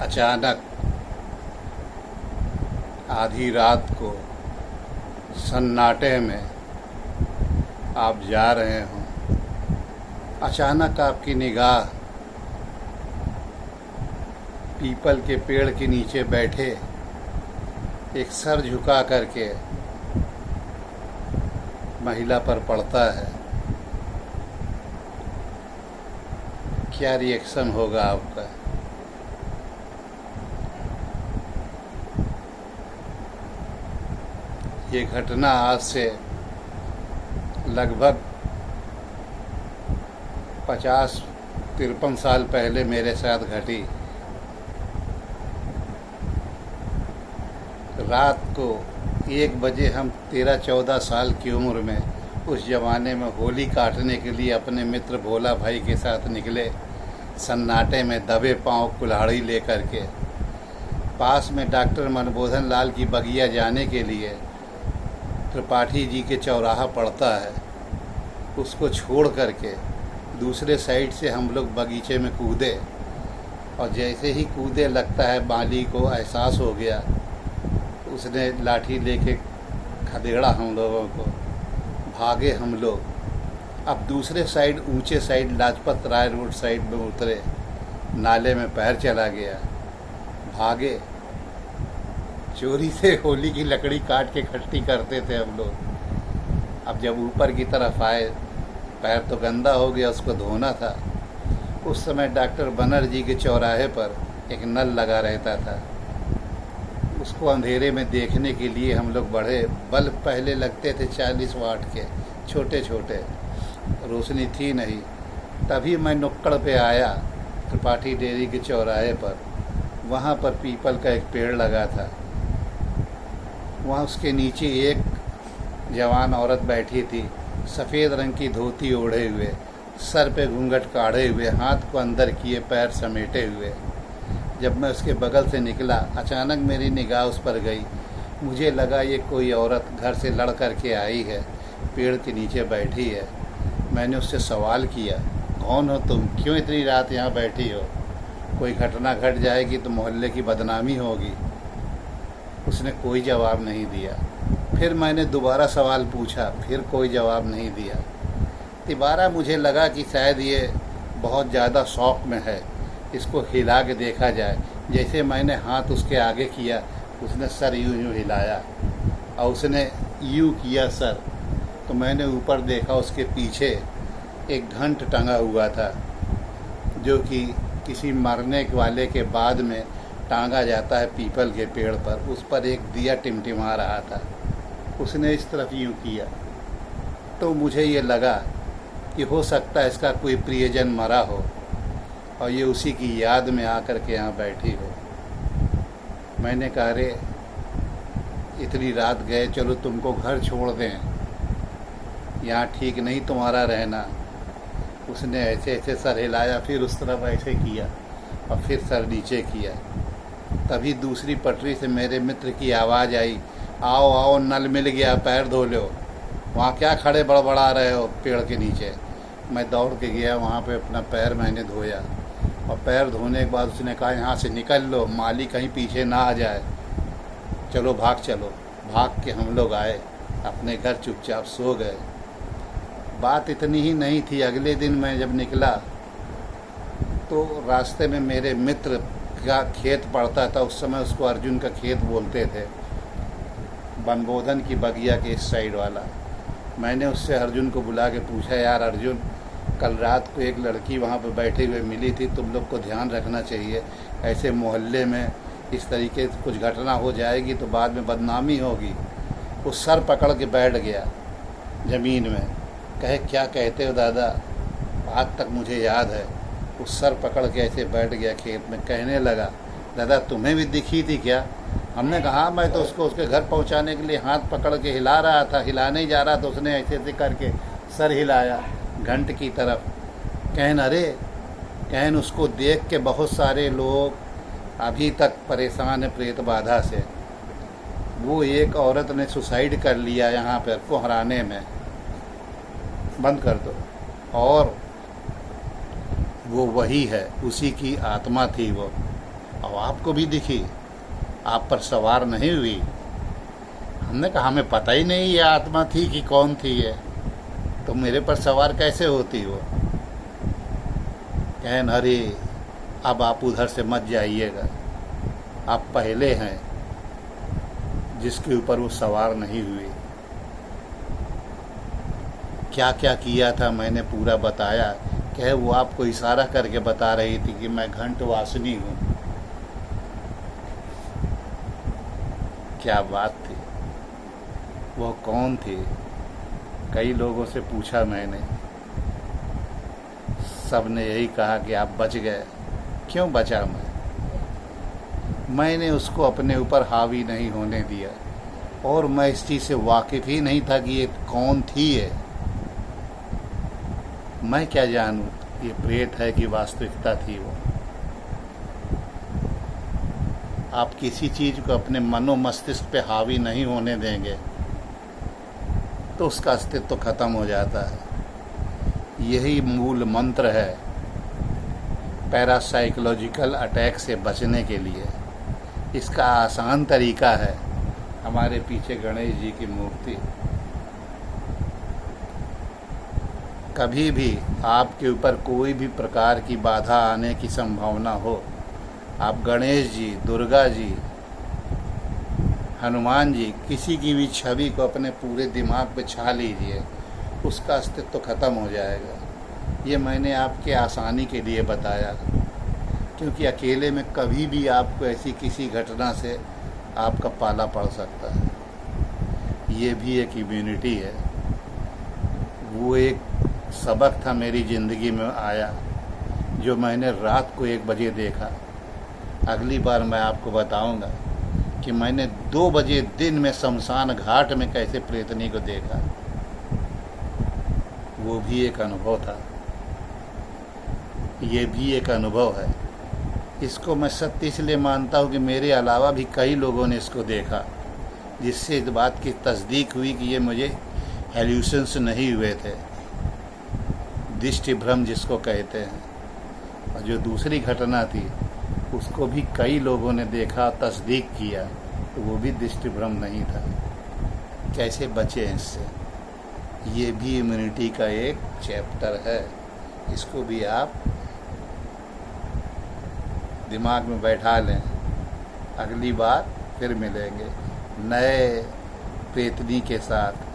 अचानक आधी रात को सन्नाटे में आप जा रहे हों, अचानक आपकी निगाह पीपल के पेड़ के नीचे बैठे एक सर झुका करके महिला पर पड़ता है। क्या रिएक्शन होगा आपका? ये घटना आज से लगभग 50-53 साल पहले मेरे साथ घटी। रात को 1 बजे हम 13-14 साल की उम्र में उस ज़माने में होली काटने के लिए अपने मित्र भोला भाई के साथ निकले। सन्नाटे में दबे पांव कुल्हाड़ी लेकर के पास में डॉक्टर मनबोधन लाल की बगिया जाने के लिए त्रिपाठी जी के चौराहा पड़ता है, उसको छोड़ करके दूसरे साइड से हम लोग बगीचे में कूदे। और जैसे ही कूदे लगता है माली को एहसास हो गया, उसने लाठी लेके खदेड़ा हम लोगों को। भागे हम लोग। अब दूसरे साइड ऊंचे side Lajpat Rai road side में उतरे, नाले में पैर चला गया। भागे। चोरी से होली की लकड़ी काट के इकट्ठी करते थे हम लोग। अब जब ऊपर की तरफ आए, पैर तो गंदा हो गया, उसको धोना था। उस समय डॉक्टर बनर्जी के चौराहे पर एक नल लगा रहता था, उसको अंधेरे में देखने के लिए हम लोग बढ़े। बल्ब पहले लगते थे 40 वाट के, छोटे छोटे, रोशनी थी नहीं। तभी मैं नुक्कड़ पे आया त्रिपाठी डेयरी के चौराहे पर। वहाँ पर पीपल का एक पेड़ लगा था, वहाँ उसके नीचे एक जवान औरत बैठी थी, सफ़ेद रंग की धोती ओढ़े हुए, सर पे घूंघट काढ़े हुए, हाथ को अंदर किए, पैर समेटे हुए। जब मैं उसके बगल से निकला, अचानक मेरी निगाह उस पर गई। मुझे लगा ये कोई औरत घर से लड़ कर के आई है, पेड़ के नीचे बैठी है। मैंने उससे सवाल किया, कौन हो तुम? क्यों इतनी रात यहाँ बैठी हो? कोई घटना घट जाएगी तो मोहल्ले की बदनामी होगी। उसने कोई जवाब नहीं दिया। फिर मैंने दोबारा सवाल पूछा, फिर कोई जवाब नहीं दिया। तिबारा मुझे लगा कि शायद ये बहुत ज़्यादा शौक में है, इसको हिला के देखा जाए। जैसे मैंने हाथ उसके आगे किया, उसने सर यूं यूं हिलाया और उसने यूं किया सर, तो मैंने ऊपर देखा, उसके पीछे एक घंट टंगा हुआ था, जो कि किसी मरने वाले के बाद में टांगा जाता है पीपल के पेड़ पर। उस पर एक दिया टिमटिमा रहा था। उसने इस तरफ यूं किया, तो मुझे ये लगा कि हो सकता है इसका कोई प्रियजन मरा हो और ये उसी की याद में आकर के यहाँ बैठी हो। मैंने कहा, रे इतनी रात गए, चलो तुमको घर छोड़ दें, यहाँ ठीक नहीं तुम्हारा रहना। उसने ऐसे ऐसे सर हिलाया, फिर उस तरफ ऐसे किया और फिर सर नीचे किया। तभी दूसरी पटरी से मेरे मित्र की आवाज़ आई, आओ आओ, नल मिल गया, पैर धो लो। वहाँ क्या खड़े बड़बड़ा रहे हो पेड़ के नीचे? मैं दौड़ के गया, वहाँ पे अपना पैर मैंने धोया और पैर धोने के बाद उसने कहा, यहाँ से निकल लो, माली कहीं पीछे ना आ जाए, चलो भाग चलो। भाग के हम लोग आए, अपने घर चुपचाप सो गए। बात इतनी ही नहीं थी। अगले दिन मैं जब निकला तो रास्ते में मेरे मित्र का खेत पड़ता था। उस समय उसको अर्जुन का खेत बोलते थे, बनबोधन की बगिया के इस साइड वाला। मैंने उससे अर्जुन को बुला के पूछा, यार अर्जुन, कल रात को एक लड़की वहाँ पर बैठे हुए मिली थी, तुम लोग को ध्यान रखना चाहिए, ऐसे मोहल्ले में इस तरीके से कुछ घटना हो जाएगी तो बाद में बदनामी होगी। वो सर पकड़ के बैठ गया ज़मीन में। कहे, क्या कहते हो दादा? आज तक मुझे याद है। उस सर पकड़ के ऐसे बैठ गया खेत में। कहने लगा, दादा तुम्हें भी दिखी थी क्या? हमने कहा, मैं तो उसको उसके घर पहुंचाने के लिए हाथ पकड़ के हिला रहा था, हिलाने ही जा रहा था, उसने ऐसे ऐसे करके सर हिलाया घंट की तरफ। कहन, अरे कहन, उसको देख के बहुत सारे लोग अभी तक परेशान है प्रेत बाधा से। वो एक औरत ने सुसाइड कर लिया यहाँ पर कोहराने में। बंद कर दो। और वो वही है, उसी की आत्मा थी वो। और आपको भी दिखी, आप पर सवार नहीं हुई। हमने कहा हमें पता ही नहीं ये आत्मा थी कि कौन थी ये, तो मेरे पर सवार कैसे होती वो। कहें अरे अब आप उधर से मत जाइएगा, आप पहले हैं जिसके ऊपर वो सवार नहीं हुई। क्या क्या किया था मैंने पूरा बताया। कहे वो आपको इशारा करके बता रही थी कि मैं घंटवासिनी हूँ। क्या बात थी, वो कौन थी। कई लोगों से पूछा मैंने, सब ने यही कहा कि आप बच गए। क्यों बचा मैंने उसको अपने ऊपर हावी नहीं होने दिया, और मैं इस चीज़ से वाकिफ़ ही नहीं था कि ये कौन थी है। मैं क्या जानूँ ये प्रेत है कि वास्तविकता थी वो। आप किसी चीज़ को अपने मनो मस्तिष्क पे हावी नहीं होने देंगे तो उसका अस्तित्व खत्म हो जाता है। यही मूल मंत्र है पैरासाइकोलॉजिकल अटैक से बचने के लिए। इसका आसान तरीका है, हमारे पीछे गणेश जी की मूर्ति। कभी भी आपके ऊपर कोई भी प्रकार की बाधा आने की संभावना हो, आप गणेश जी, दुर्गा जी, हनुमान जी, किसी की भी छवि को अपने पूरे दिमाग पे छा लीजिए, उसका अस्तित्व तो खत्म हो जाएगा। ये मैंने आपके आसानी के लिए बताया, क्योंकि अकेले में कभी भी आपको ऐसी किसी घटना से आपका पाला पड़ सकता है। ये भी एक इम्यूनिटी है। वो एक सबक था मेरी ज़िंदगी में आया, जो मैंने रात को 1 बजे देखा। अगली बार मैं आपको बताऊंगा कि मैंने 2 बजे दिन में शमशान घाट में कैसे प्रेतनी को देखा। वो भी एक अनुभव था, ये भी एक अनुभव है। इसको मैं सत्य इसलिए मानता हूँ कि मेरे अलावा भी कई लोगों ने इसको देखा, जिससे इस बात की तस्दीक हुई कि ये मुझे हेल्यूशंस नहीं हुए थे, दृष्टि भ्रम जिसको कहते हैं। और जो दूसरी घटना थी उसको भी कई लोगों ने देखा, तस्दीक किया, तो वो भी दृष्टि भ्रम नहीं था। कैसे बचे इससे, ये भी इम्यूनिटी का एक चैप्टर है। इसको भी आप दिमाग में बैठा लें। अगली बार फिर मिलेंगे नए प्रेतनी के साथ।